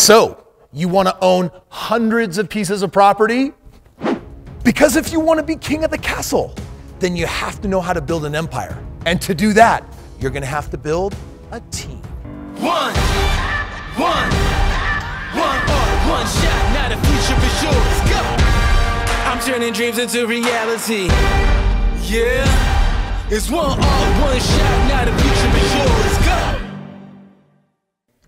So, you want to own hundreds of pieces of property? Because if you want to be king of the castle, then you have to know how to build an empire. And to do that, you're going to have to build a team. One shot, now the future is yours. Go! I'm turning dreams into reality. Yeah, it's one shot, now the future is yours. Go!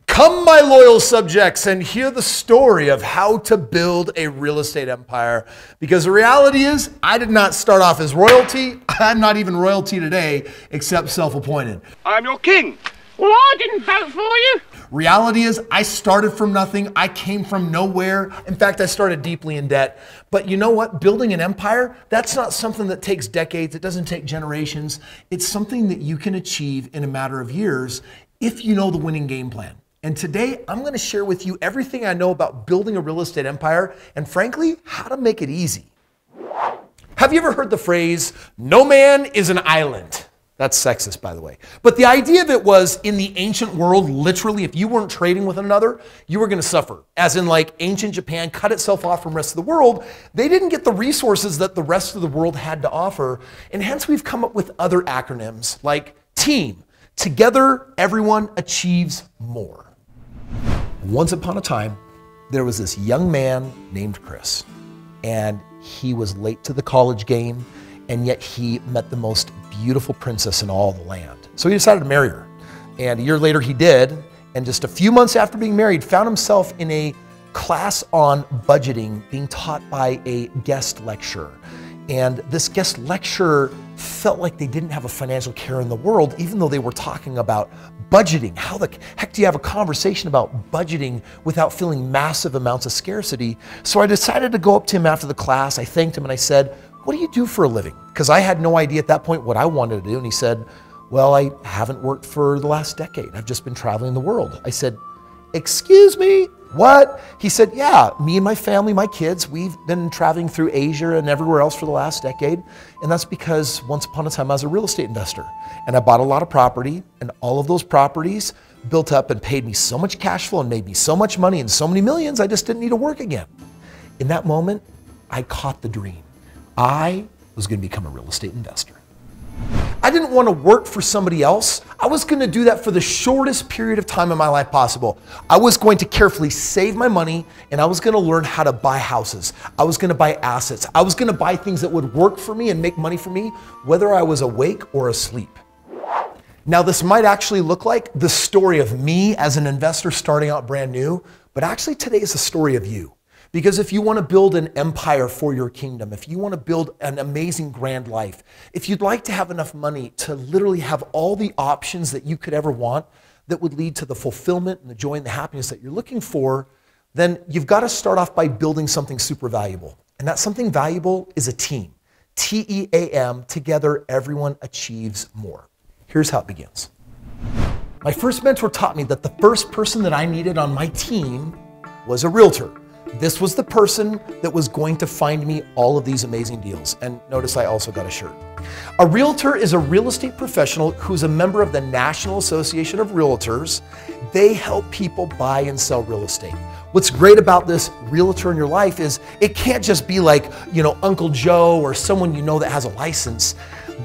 Come, my loyal subjects, and hear the story of how to build a real estate empire. Because the reality is, I did not start off as royalty. I'm not even royalty today, except self-appointed. I'm your king. Well, I didn't vote for you. Reality is, I started from nothing. I came from nowhere. In fact, I started deeply in debt. But you know what? Building an empire, that's not something that takes decades. It doesn't take generations. It's something that you can achieve in a matter of years if you know the winning game plan. And today, I'm going to share with you everything I know about building a real estate empire and, frankly, how to make it easy. Have you ever heard the phrase, no man is an island? That's sexist, by the way. But the idea of it was, in the ancient world, literally, if you weren't trading with another, you were going to suffer. As in, like, ancient Japan cut itself off from the rest of the world. They didn't get the resources that the rest of the world had to offer. And hence, we've come up with other acronyms, like TEAM. Together, everyone achieves more. Once upon a time, there was this young man named Kris. And he was late to the college game, and yet he met the most beautiful princess in all the land. So he decided to marry her. And a year later he did, and just a few months after being married, found himself in a class on budgeting being taught by a guest lecturer. And this guest lecturer felt like they didn't have a financial care in the world, even though they were talking about budgeting. How the heck do you have a conversation about budgeting without feeling massive amounts of scarcity? So I decided to go up to him after the class. I thanked him and I said, what do you do for a living? Because I had no idea at that point what I wanted to do. And he said, well, I haven't worked for the last decade. I've just been traveling the world. I said, excuse me, what? He said, yeah, me and my family, my kids, we've been traveling through Asia and everywhere else for the last decade. And that's because once upon a time I was a real estate investor and I bought a lot of property, and all of those properties built up and paid me so much cash flow and made me so much money and so many millions, I just didn't need to work again. In that moment, I caught the dream. I was going to become a real estate investor. I didn't want to work for somebody else. I was going to do that for the shortest period of time in my life possible. I was going to carefully save my money, and I was going to learn how to buy houses. I was going to buy assets. I was going to buy things that would work for me and make money for me, whether I was awake or asleep. Now, this might actually look like the story of me as an investor starting out brand new, but actually today is the story of you. Because if you want to build an empire for your kingdom, if you want to build an amazing grand life, if you'd like to have enough money to literally have all the options that you could ever want that would lead to the fulfillment and the joy and the happiness that you're looking for, then you've got to start off by building something super valuable. And that something valuable is a team. T-E-A-M, together everyone achieves more. Here's how it begins. My first mentor taught me that the first person that I needed on my team was a realtor. This was the person that was going to find me all of these amazing deals. And notice I also got a shirt. A realtor is a real estate professional who's a member of the National Association of Realtors. They help people buy and sell real estate. What's great about this realtor in your life is it can't just be like, Uncle Joe or someone you know that has a license.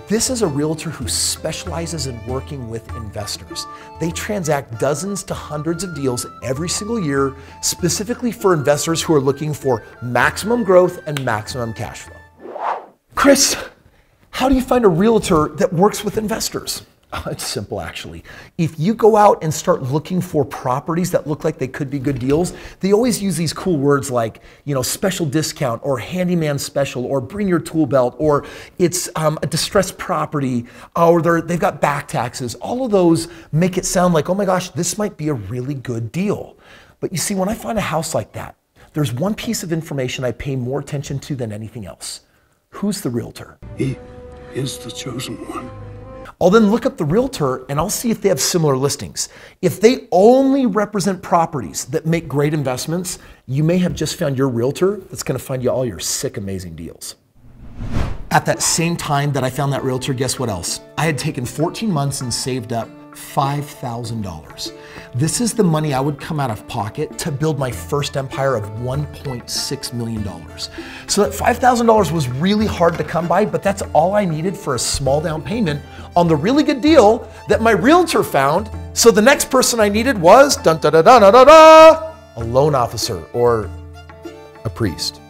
This is a realtor who specializes in working with investors. They transact dozens to hundreds of deals every single year, specifically for investors who are looking for maximum growth and maximum cash flow. Kris, how do you find a realtor that works with investors? It's simple, actually. If you go out and start looking for properties that look like they could be good deals, they always use these cool words like, special discount or handyman special or bring your tool belt or it's a distressed property or they've got back taxes. All of those make it sound like, oh my gosh, this might be a really good deal. But you see, when I find a house like that, there's one piece of information I pay more attention to than anything else. Who's the realtor? He is the chosen one. I'll then look up the realtor and I'll see if they have similar listings. If they only represent properties that make great investments, you may have just found your realtor that's going to find you all your sick, amazing deals. At that same time that I found that realtor, guess what else? I had taken 14 months and saved up $5,000. This is the money I would come out of pocket to build my first empire of $1.6 million. So that $5,000 was really hard to come by, but that's all I needed for a small down payment on the really good deal that my realtor found. So the next person I needed was a loan officer or a priest.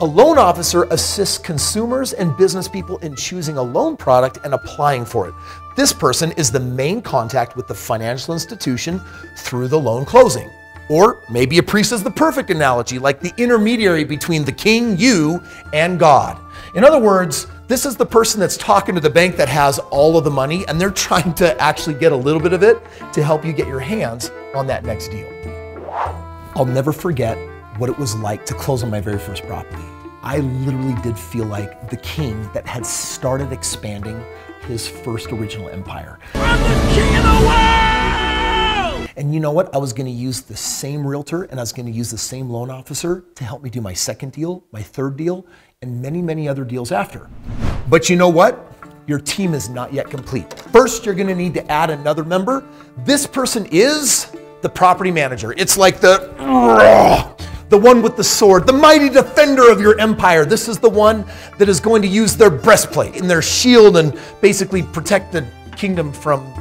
A loan officer assists consumers and business people in choosing a loan product and applying for it. This person is the main contact with the financial institution through the loan closing. Or maybe a priest is the perfect analogy, like the intermediary between the king, you, and God. In other words, this is the person that's talking to the bank that has all of the money, and they're trying to actually get a little bit of it to help you get your hands on that next deal. I'll never forget what it was like to close on my very first property. I literally did feel like the king that had started expanding his first original empire. I'm the king of the world! And you know what? I was gonna use the same realtor and I was gonna use the same loan officer to help me do my second deal, my third deal, and many, many other deals after. But you know what? Your team is not yet complete. First, you're gonna need to add another member. This person is the property manager. It's like the one with the sword, the mighty defender of your empire. This is the one that is going to use their breastplate and their shield and basically protect the kingdom from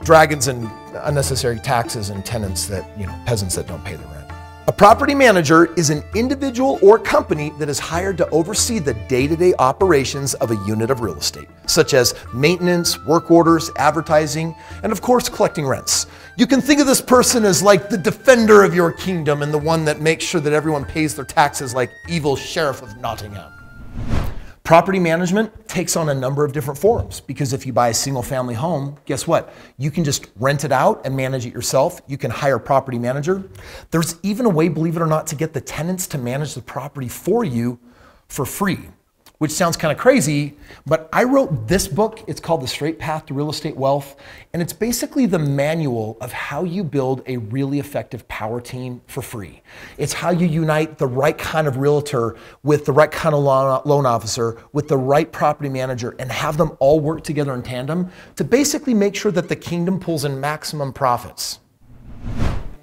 dragons and unnecessary taxes and tenants that, peasants that don't pay the rent. A property manager is an individual or company that is hired to oversee the day-to-day operations of a unit of real estate, such as maintenance, work orders, advertising, and of course, collecting rents. You can think of this person as like the defender of your kingdom and the one that makes sure that everyone pays their taxes like evil Sheriff of Nottingham. Property management takes on a number of different forms because if you buy a single family home, guess what? You can just rent it out and manage it yourself. You can hire a property manager. There's even a way, believe it or not, to get the tenants to manage the property for you for free, which sounds kind of crazy, but I wrote this book. It's called The Straight Path to Real Estate Wealth, and it's basically the manual of how you build a really effective power team for free. It's how you unite the right kind of realtor with the right kind of loan officer, with the right property manager, and have them all work together in tandem to basically make sure that the kingdom pulls in maximum profits.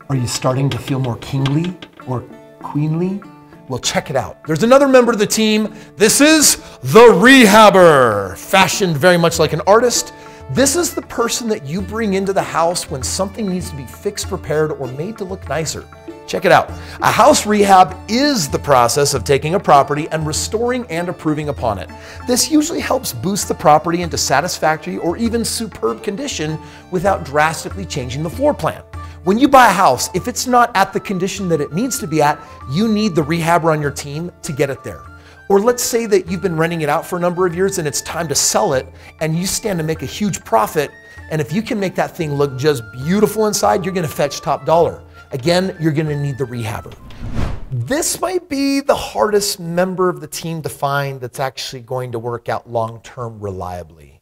Are you starting to feel more kingly or queenly? Well, check it out. There's another member of the team. This is the Rehabber, fashioned very much like an artist. This is the person that you bring into the house when something needs to be fixed, repaired, or made to look nicer. Check it out. A house rehab is the process of taking a property and restoring and improving upon it. This usually helps boost the property into satisfactory or even superb condition without drastically changing the floor plan. When you buy a house, if it's not at the condition that it needs to be at, you need the rehabber on your team to get it there. Or let's say that you've been renting it out for a number of years and it's time to sell it and you stand to make a huge profit. And if you can make that thing look just beautiful inside, you're gonna fetch top dollar. Again, you're gonna need the rehabber. This might be the hardest member of the team to find that's actually going to work out long-term reliably.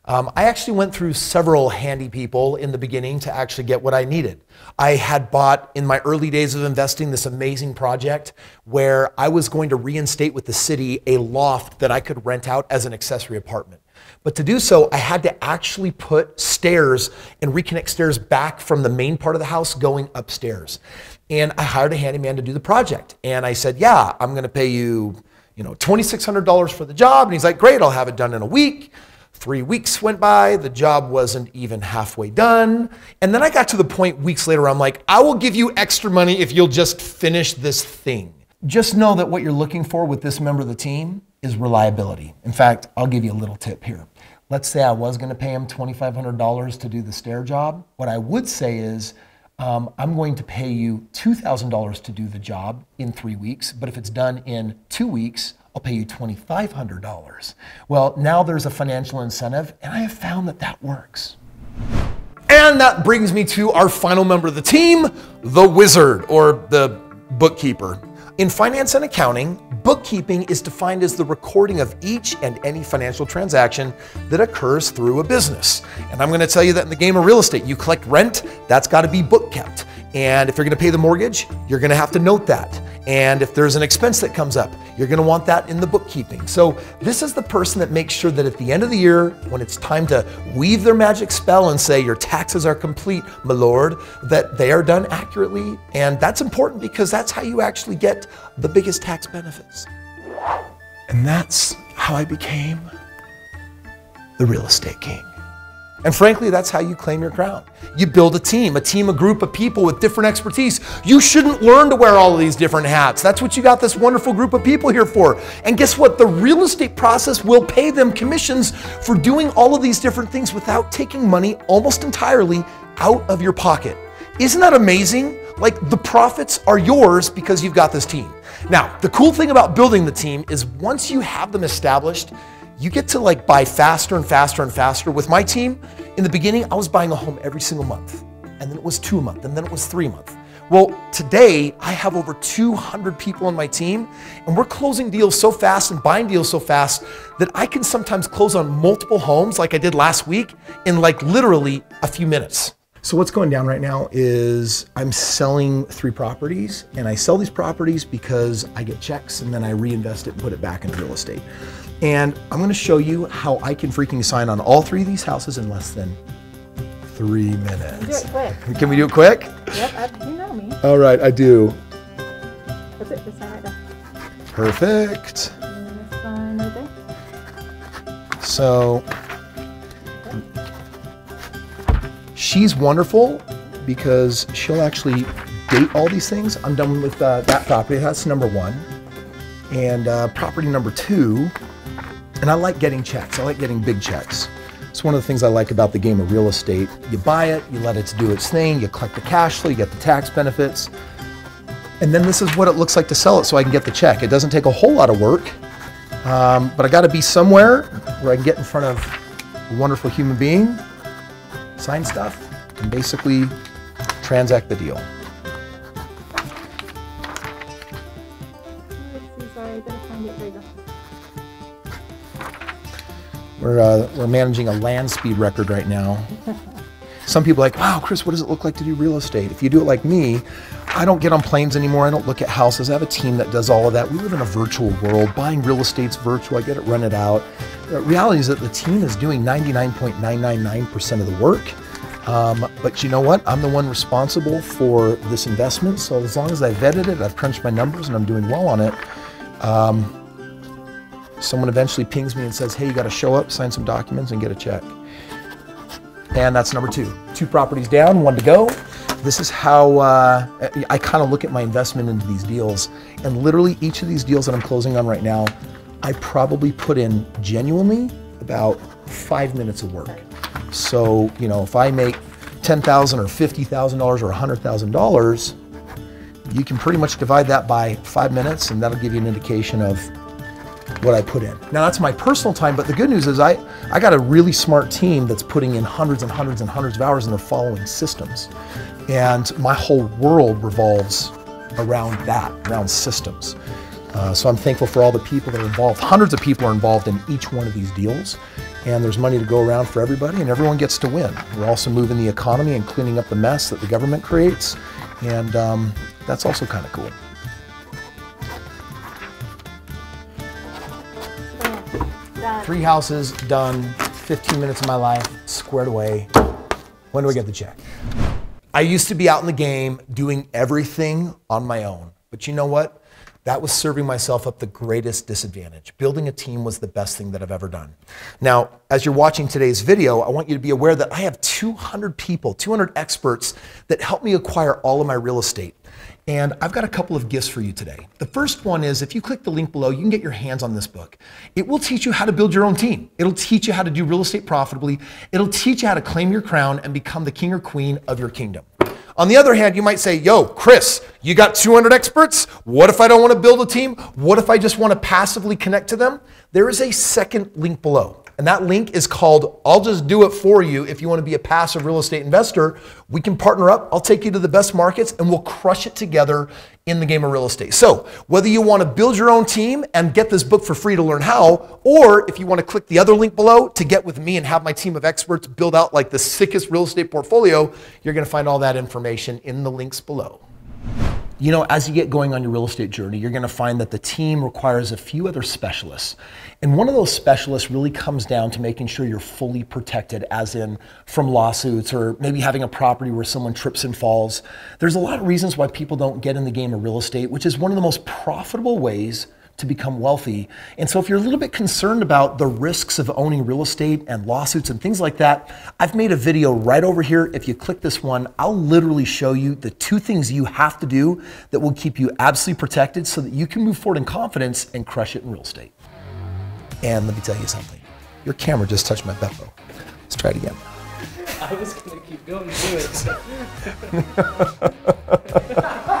I actually went through several handy people in the beginning to actually get what I needed. I had bought, in my early days of investing, this amazing project where I was going to reinstate with the city a loft that I could rent out as an accessory apartment. But to do so, I had to actually put stairs and reconnect stairs back from the main part of the house going upstairs. And I hired a handyman to do the project. And I said, yeah, I'm going to pay you, $2,600 for the job. And he's like, great, I'll have it done in a week. 3 weeks went by, the job wasn't even halfway done. And then I got to the point weeks later, I'm like, I will give you extra money if you'll just finish this thing. Just know that what you're looking for with this member of the team is reliability. In fact, I'll give you a little tip here. Let's say I was gonna pay him $2,500 to do the stair job. What I would say is, I'm going to pay you $2,000 to do the job in 3 weeks, but if it's done in 2 weeks, I'll pay you $2,500. Well, now there's a financial incentive, and I have found that that works. And that brings me to our final member of the team, the wizard, or the bookkeeper. In finance and accounting, bookkeeping is defined as the recording of each and any financial transaction that occurs through a business. And I'm going to tell you that in the game of real estate, you collect rent, that's got to be book kept. And if you're gonna pay the mortgage, you're gonna have to note that. And if there's an expense that comes up, you're gonna want that in the bookkeeping. So this is the person that makes sure that at the end of the year, when it's time to weave their magic spell and say your taxes are complete, my lord, that they are done accurately. And that's important because that's how you actually get the biggest tax benefits. And that's how I became the real estate king. And frankly, that's how you claim your crown. You build a team, a group of people with different expertise. You shouldn't learn to wear all of these different hats. That's what you got this wonderful group of people here for. And guess what? The real estate process will pay them commissions for doing all of these different things without taking money almost entirely out of your pocket. Isn't that amazing? Like, the profits are yours because you've got this team. Now, the cool thing about building the team is once you have them established, you get to like buy faster and faster and faster. With my team, in the beginning, I was buying a home every single month. And then it was 2 a month, and then it was 3 a month. Well, today I have over 200 people on my team, and we're closing deals so fast and buying deals so fast that I can sometimes close on multiple homes like I did last week in like literally a few minutes. So what's going down right now is I'm selling 3 properties, and I sell these properties because I get checks and then I reinvest it and put it back into real estate. And I'm gonna show you how I can freaking sign on all 3 of these houses in less than 3 minutes. Do it quick. Can we do it quick? Yep, you know me. All right, I do. That's it, this side right there. Perfect. And this one right there. So, she's wonderful because she'll actually date all these things. I'm done with that property. That's number 1. And property number 2, and I like getting checks. I like getting big checks. It's one of the things I like about the game of real estate. You buy it, you let it do its thing, you collect the cash flow, you get the tax benefits. And then this is what it looks like to sell it so I can get the check. It doesn't take a whole lot of work, but I gotta be somewhere where I can get in front of a wonderful human being, sign stuff, and basically transact the deal. We're managing a land speed record right now. Some people are like, wow, Kris, what does it look like to do real estate? If you do it like me, I don't get on planes anymore. I don't look at houses. I have a team that does all of that. We live in a virtual world. Buying real estate's virtual. I get it rented out. The reality is that the team is doing 99.999% of the work. But you know what? I'm the one responsible for this investment. So as long as I vetted it, I've crunched my numbers, and I'm doing well on it, someone eventually pings me and says, hey, you got to show up, sign some documents, and get a check. And that's number 2. 2 properties down, 1 to go. This is how I kind of look at my investment into these deals. And literally each of these deals that I'm closing on right now, I probably put in genuinely about 5 minutes of work. So, you know, if I make $10,000 or $50,000 or $100,000, you can pretty much divide that by 5 minutes, and that'll give you an indication of what I put in. Now that's my personal time, but the good news is I got a really smart team that's putting in hundreds and hundreds and hundreds of hours, and they're following systems. And my whole world revolves around that, around systems. So I'm thankful for all the people that are involved. Hundreds of people are involved in each one of these deals, and there's money to go around for everybody, and everyone gets to win. We're also moving the economy and cleaning up the mess that the government creates, and that's also kind of cool. Three houses done, 15 minutes of my life squared away. When do I get the check? I used to be out in the game doing everything on my own. But you know what? That was serving myself up the greatest disadvantage. Building a team was the best thing that I've ever done. Now, as you're watching today's video, I want you to be aware that I have 200 people, 200 experts that help me acquire all of my real estate. And I've got a couple of gifts for you today. The first one is if you click the link below, you can get your hands on this book. It will teach you how to build your own team. It'll teach you how to do real estate profitably. It'll teach you how to claim your crown and become the king or queen of your kingdom. On the other hand, you might say, yo, Kris, you got 200 experts? What if I don't want to build a team? What if I just want to passively connect to them? There is a second link below. And that link is called I'll Just Do It For You. If you want to be a passive real estate investor, we can partner up. I'll take you to the best markets and we'll crush it together in the game of real estate. So whether you want to build your own team and get this book for free to learn how, or if you want to click the other link below to get with me and have my team of experts build out like the sickest real estate portfolio, you're going to find all that information in the links below. You know, as you get going on your real estate journey, you're going to find that the team requires a few other specialists. And one of those specialists really comes down to making sure you're fully protected, as in from lawsuits or maybe having a property where someone trips and falls. There's a lot of reasons why people don't get in the game of real estate, which is one of the most profitable ways to become wealthy. And so if you're a little bit concerned about the risks of owning real estate and lawsuits and things like that, I've made a video right over here. If you click this one, I'll literally show you the 2 things you have to do that will keep you absolutely protected so that you can move forward in confidence and crush it in real estate. And let me tell you something. Your camera just touched my Beppo. Let's try it again. I was gonna keep going to it.